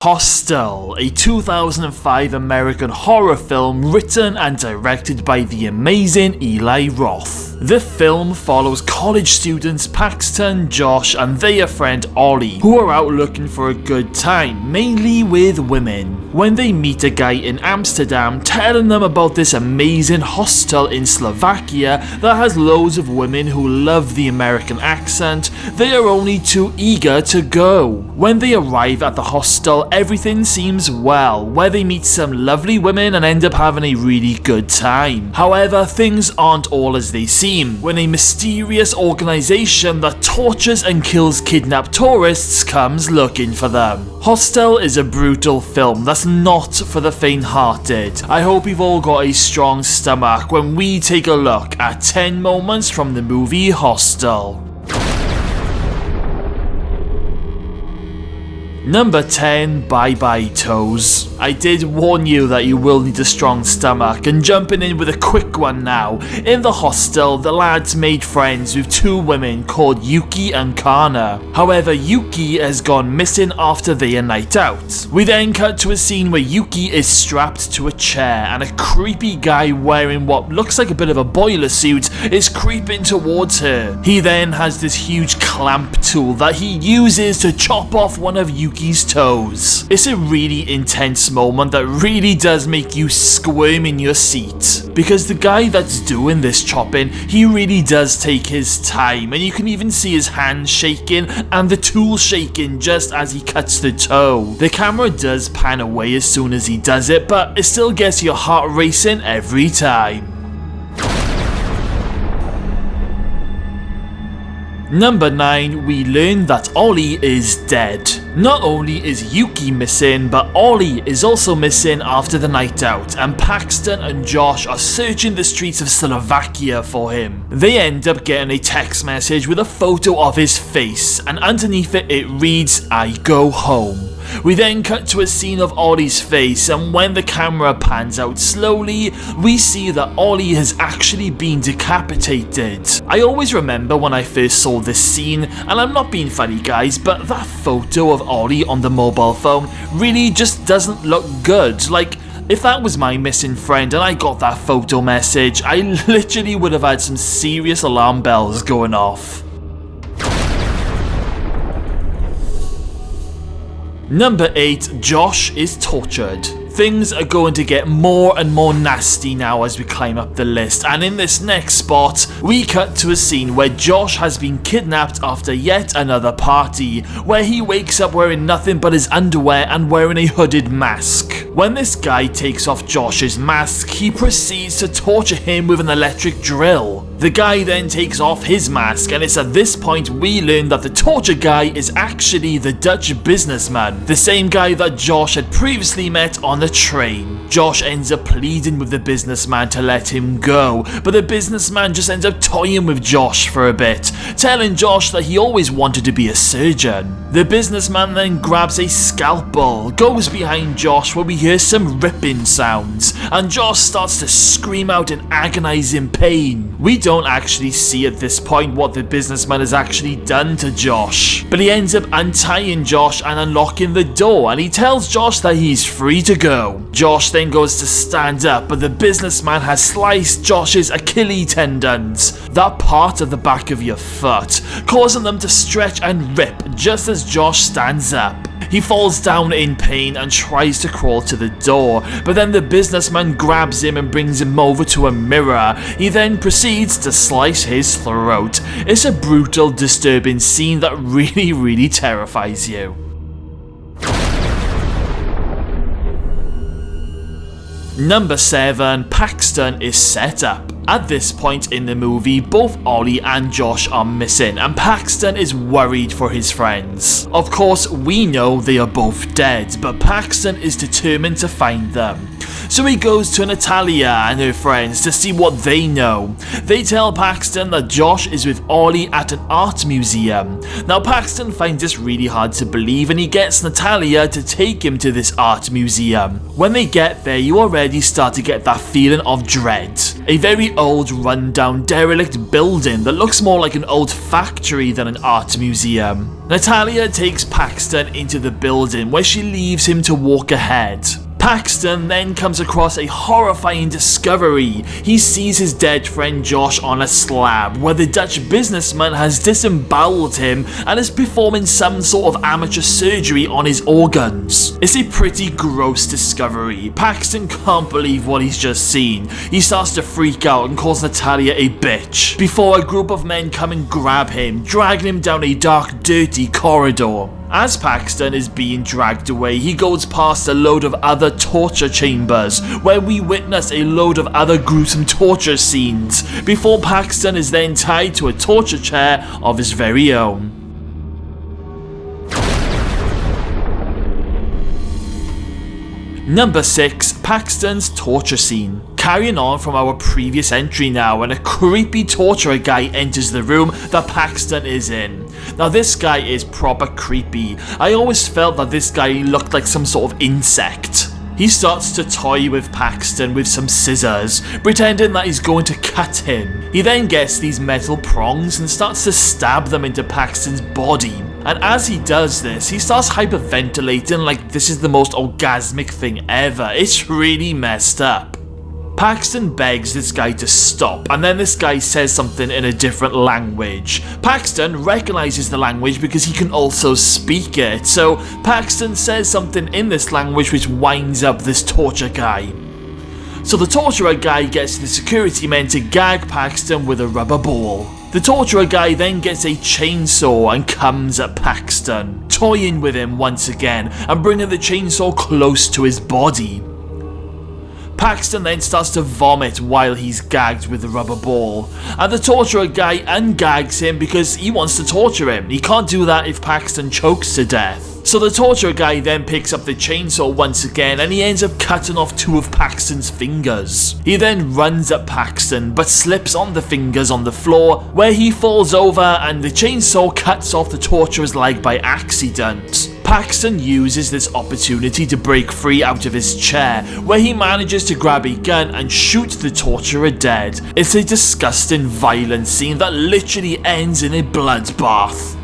Hostel, a 2005 American horror film written and directed by the amazing Eli Roth. The film follows college students Paxton, Josh and their friend Ollie, who are out looking for a good time, mainly with women, when they meet a guy in Amsterdam telling them about this amazing hostel in Slovakia that has loads of women who love the American accent. They are only too eager to go. When they arrive at the hostel, everything seems well, where they meet some lovely women and end up having a really good time. However, things aren't all as they seem when a mysterious organization that tortures and kills kidnapped tourists comes looking for them. Hostel is a brutal film that's not for the faint-hearted. I hope you've all got a strong stomach when we take a look at 10 moments from the movie Hostel. Number 10, Bye Bye Toes. I did warn you that you will need a strong stomach, and jumping in with a quick one now. In the hostel, the lads made friends with two women called Yuki and Kana. However, Yuki has gone missing after their night out. We then cut to a scene where Yuki is strapped to a chair and a creepy guy wearing what looks like a bit of a boiler suit is creeping towards her. He then has this huge clamp tool that he uses to chop off one of Yuki's toes. It's a really intense moment that really does make you squirm in your seat, because the guy that's doing this chopping, he really does take his time, and you can even see his hands shaking and the tool shaking just as he cuts the toe. The camera does pan away as soon as he does it, but it still gets your heart racing every time. Number 9, we learn that Ollie is dead. Not only is Yuki missing, but Ollie is also missing after the night out, and Paxton and Josh are searching the streets of Slovakia for him. They end up getting a text message with a photo of his face, and underneath it reads, "I go home." We then cut to a scene of Ollie's face, and when the camera pans out slowly, we see that Ollie has actually been decapitated. I always remember when I first saw this scene, and I'm not being funny guys, but that photo of Ollie on the mobile phone really just doesn't look good. Like, if that was my missing friend and I got that photo message, I literally would have had some serious alarm bells going off. Number 8, Josh is tortured. Things are going to get more and more nasty now as we climb up the list, and in this next spot, we cut to a scene where Josh has been kidnapped after yet another party, where he wakes up wearing nothing but his underwear and wearing a hooded mask. When this guy takes off Josh's mask, he proceeds to torture him with an electric drill. The guy then takes off his mask, and it's at this point we learn that the torture guy is actually the Dutch businessman, the same guy that Josh had previously met on the train. Josh ends up pleading with the businessman to let him go, but the businessman just ends up toying with Josh for a bit, telling Josh that he always wanted to be a surgeon. The businessman then grabs a scalpel, goes behind Josh where we hear some ripping sounds, and Josh starts to scream out in agonizing pain. We don't actually see at this point what the businessman has actually done to Josh, but he ends up untying Josh and unlocking the door, and he tells Josh that he's free to go. Josh then goes to stand up, but the businessman has sliced Josh's Achilles tendons, that part of the back of your foot, causing them to stretch and rip just as Josh stands up. He falls down in pain and tries to crawl to the door, but then the businessman grabs him and brings him over to a mirror. He then proceeds to slice his throat. It's a brutal, disturbing scene that really terrifies you. Number 7, Paxton is set up. At this point in the movie, both Ollie and Josh are missing, and Paxton is worried for his friends. Of course, we know they are both dead, but Paxton is determined to find them. So he goes to Natalia and her friends to see what they know. They tell Paxton that Josh is with Ollie at an art museum. Now Paxton finds this really hard to believe, and he gets Natalia to take him to this art museum. When they get there, you already start to get that feeling of dread. A very old, rundown, derelict building that looks more like an old factory than an art museum. Natalia takes Paxton into the building where she leaves him to walk ahead. Paxton then comes across a horrifying discovery. He sees his dead friend Josh on a slab where the Dutch businessman has disemboweled him and is performing some sort of amateur surgery on his organs. It's a pretty gross discovery. Paxton can't believe what he's just seen. He starts to freak out and calls Natalia a bitch before a group of men come and grab him, dragging him down a dark, dirty corridor. As Paxton is being dragged away, he goes past a load of other torture chambers, where we witness a load of other gruesome torture scenes, before Paxton is then tied to a torture chair of his very own. Number 6. Paxton's torture scene. Carrying on from our previous entry now, and a creepy torturer guy enters the room that Paxton is in. Now this guy is proper creepy. I always felt that this guy looked like some sort of insect. He starts to toy with Paxton with some scissors, pretending that he's going to cut him. He then gets these metal prongs and starts to stab them into Paxton's body. And as he does this, he starts hyperventilating like this is the most orgasmic thing ever. It's really messed up. Paxton begs this guy to stop, and then this guy says something in a different language. Paxton recognizes the language because he can also speak it, so Paxton says something in this language which winds up this torture guy. So the torturer guy gets the security men to gag Paxton with a rubber ball. The torturer guy then gets a chainsaw and comes at Paxton, toying with him once again and bringing the chainsaw close to his body. Paxton then starts to vomit while he's gagged with the rubber ball, and the torturer guy ungags him because he wants to torture him. He can't do that if Paxton chokes to death. So the torturer guy then picks up the chainsaw once again, and he ends up cutting off 2 of Paxton's fingers. He then runs at Paxton but slips on the fingers on the floor, where he falls over and the chainsaw cuts off the torturer's leg by accident. Paxton uses this opportunity to break free out of his chair, where he manages to grab a gun and shoot the torturer dead. It's a disgusting, violent scene that literally ends in a bloodbath.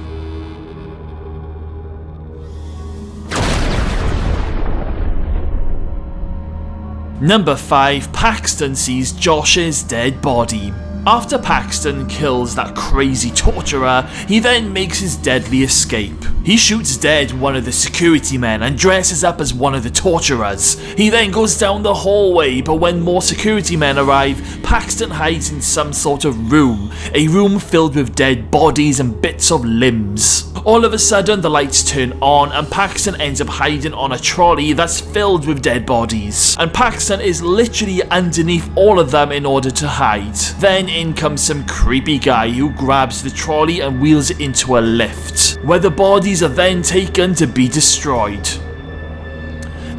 Number 5. Paxton sees Josh's dead body. After Paxton kills that crazy torturer, he then makes his deadly escape. He shoots dead one of the security men and dresses up as one of the torturers. He then goes down the hallway, but when more security men arrive, Paxton hides in some sort of room, a room filled with dead bodies and bits of limbs. All of a sudden the lights turn on and Paxton ends up hiding on a trolley that's filled with dead bodies, and Paxton is literally underneath all of them in order to hide. Then in comes some creepy guy who grabs the trolley and wheels it into a lift, where the bodies are then taken to be destroyed.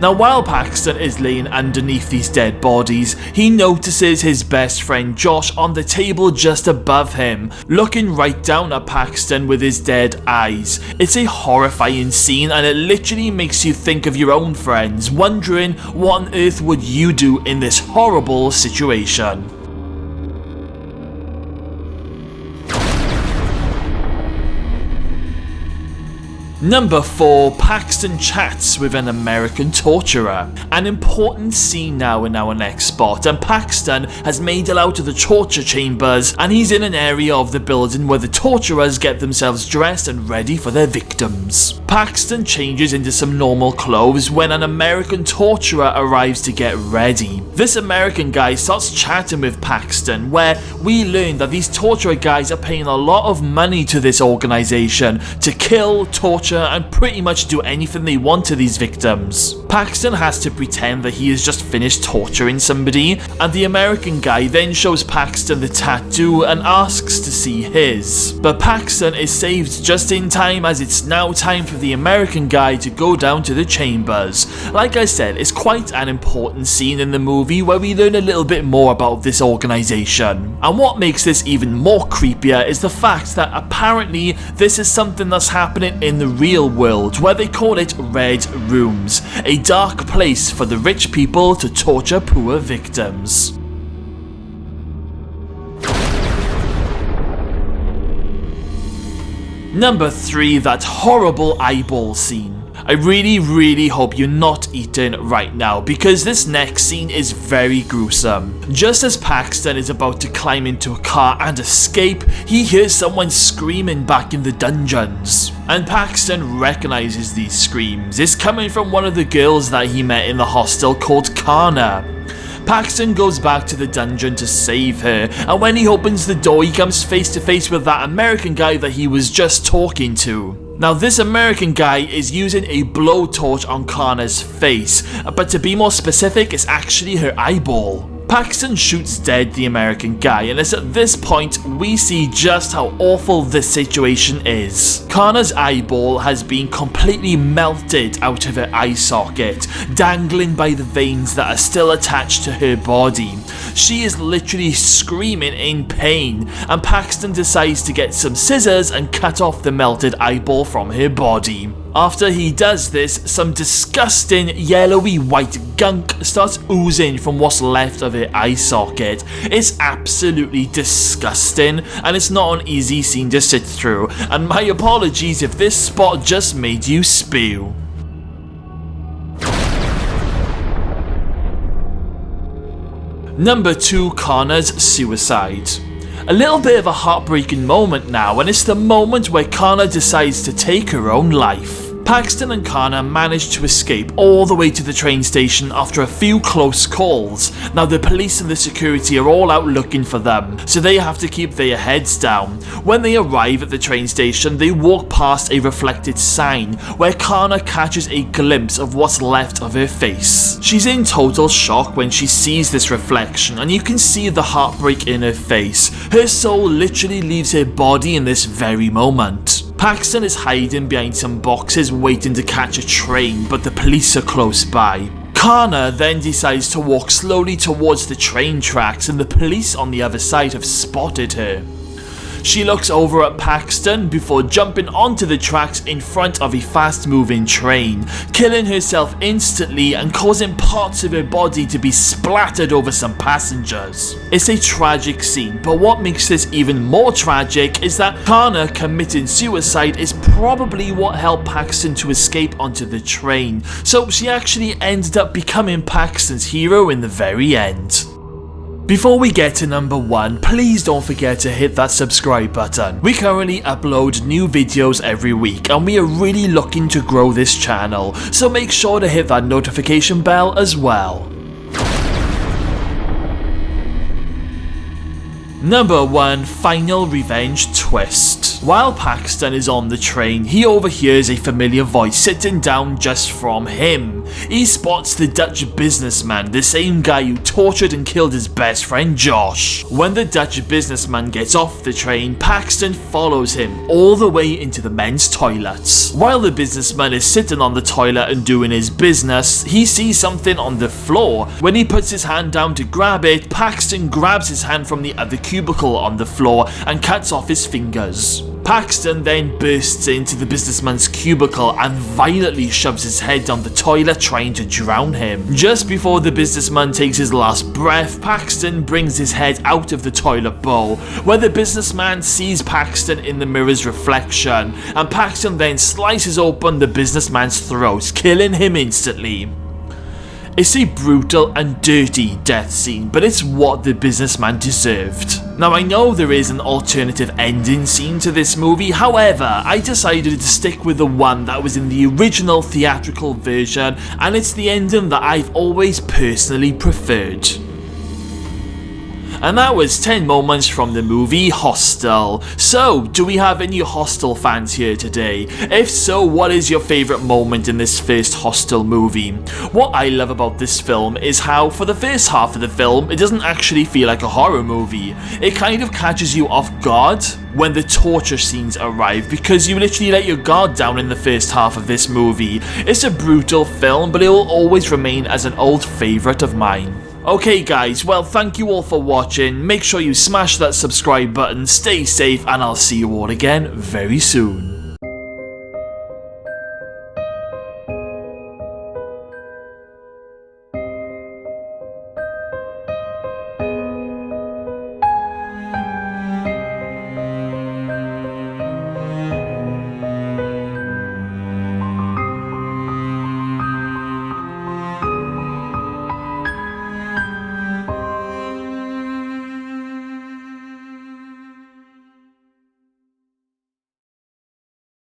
Now while Paxton is laying underneath these dead bodies, he notices his best friend Josh on the table just above him, looking right down at Paxton with his dead eyes. It's a horrifying scene, and it literally makes you think of your own friends, wondering what on earth would you do in this horrible situation. Number 4. Paxton chats with an American torturer. An important scene now in our next spot, and Paxton has made it out of the torture chambers, and he's in an area of the building where the torturers get themselves dressed and ready for their victims. Paxton changes into some normal clothes when an American torturer arrives to get ready. This American guy starts chatting with Paxton, where we learn that these torturer guys are paying a lot of money to this organization to kill, torture, and pretty much do anything they want to these victims. Paxton has to pretend that he has just finished torturing somebody, and the American guy then shows Paxton the tattoo and asks to see his. But Paxton is saved just in time, as it's now time for the American guy to go down to the chambers. Like I said, it's quite an important scene in the movie where we learn a little bit more about this organization. And what makes this even more creepier is the fact that apparently this is something that's happening in the real world, where they call it Red Rooms, a dark place for the rich people to torture poor victims. Number 3, that horrible eyeball scene. I really hope you're not eating right now, because this next scene is very gruesome. Just as Paxton is about to climb into a car and escape, he hears someone screaming back in the dungeons. And Paxton recognizes these screams. It's coming from one of the girls that he met in the hostel called Kana. Paxton goes back to the dungeon to save her, and when he opens the door, he comes face to face with that American guy that he was just talking to. Now, this American guy is using a blowtorch on Kana's face, but to be more specific, it's actually her eyeball. Paxton shoots dead the American guy, and it's at this point we see just how awful this situation is. Kana's eyeball has been completely melted out of her eye socket, dangling by the veins that are still attached to her body. She is literally screaming in pain, and Paxton decides to get some scissors and cut off the melted eyeball from her body. After he does this, some disgusting yellowy white gunk starts oozing from what's left of her eye socket. It's absolutely disgusting, and it's not an easy scene to sit through, and my apologies if this spot just made you spew. Number 2, Kana's suicide. A little bit of a heartbreaking moment now, and it's the moment where Kana decides to take her own life. Paxton and Kana manage to escape all the way to the train station after a few close calls. Now, the police and the security are all out looking for them, so they have to keep their heads down. When they arrive at the train station, they walk past a reflected sign where Kana catches a glimpse of what's left of her face. She's in total shock when she sees this reflection, and you can see the heartbreak in her face. Her soul literally leaves her body in this very moment. Paxton is hiding behind some boxes waiting to catch a train, but the police are close by. Kana then decides to walk slowly towards the train tracks, and the police on the other side have spotted her. She looks over at Paxton before jumping onto the tracks in front of a fast-moving train, killing herself instantly and causing parts of her body to be splattered over some passengers. It's a tragic scene, but what makes this even more tragic is that Kana committing suicide is probably what helped Paxton to escape onto the train, so she actually ended up becoming Paxton's hero in the very end. Before we get to number 1, please don't forget to hit that subscribe button. We currently upload new videos every week, and we are really looking to grow this channel, so make sure to hit that notification bell as well. Number 1, final revenge twist. While Paxton is on the train, he overhears a familiar voice sitting down just from him. He spots the Dutch businessman, the same guy who tortured and killed his best friend Josh. When the Dutch businessman gets off the train, Paxton follows him all the way into the men's toilets. While the businessman is sitting on the toilet and doing his business, he sees something on the floor. When he puts his hand down to grab it, Paxton grabs his hand from the other cubicle on the floor and cuts off his fingers. Paxton then bursts into the businessman's cubicle and violently shoves his head down the toilet, trying to drown him. Just before the businessman takes his last breath, Paxton brings his head out of the toilet bowl, where the businessman sees Paxton in the mirror's reflection, and Paxton then slices open the businessman's throat, killing him instantly. It's a brutal and dirty death scene, but it's what the businessman deserved. Now, I know there is an alternative ending scene to this movie, however, I decided to stick with the one that was in the original theatrical version, and it's the ending that I've always personally preferred. And that was 10 moments from the movie Hostel. So, do we have any Hostel fans here today? If so, what is your favourite moment in this first Hostel movie? What I love about this film is how, for the first half of the film, it doesn't actually feel like a horror movie. It kind of catches you off guard when the torture scenes arrive, because you literally let your guard down in the first half of this movie. It's a brutal film, but it will always remain as an old favourite of mine. Okay guys, well, thank you all for watching. Make sure you smash that subscribe button, stay safe, and I'll see you all again very soon.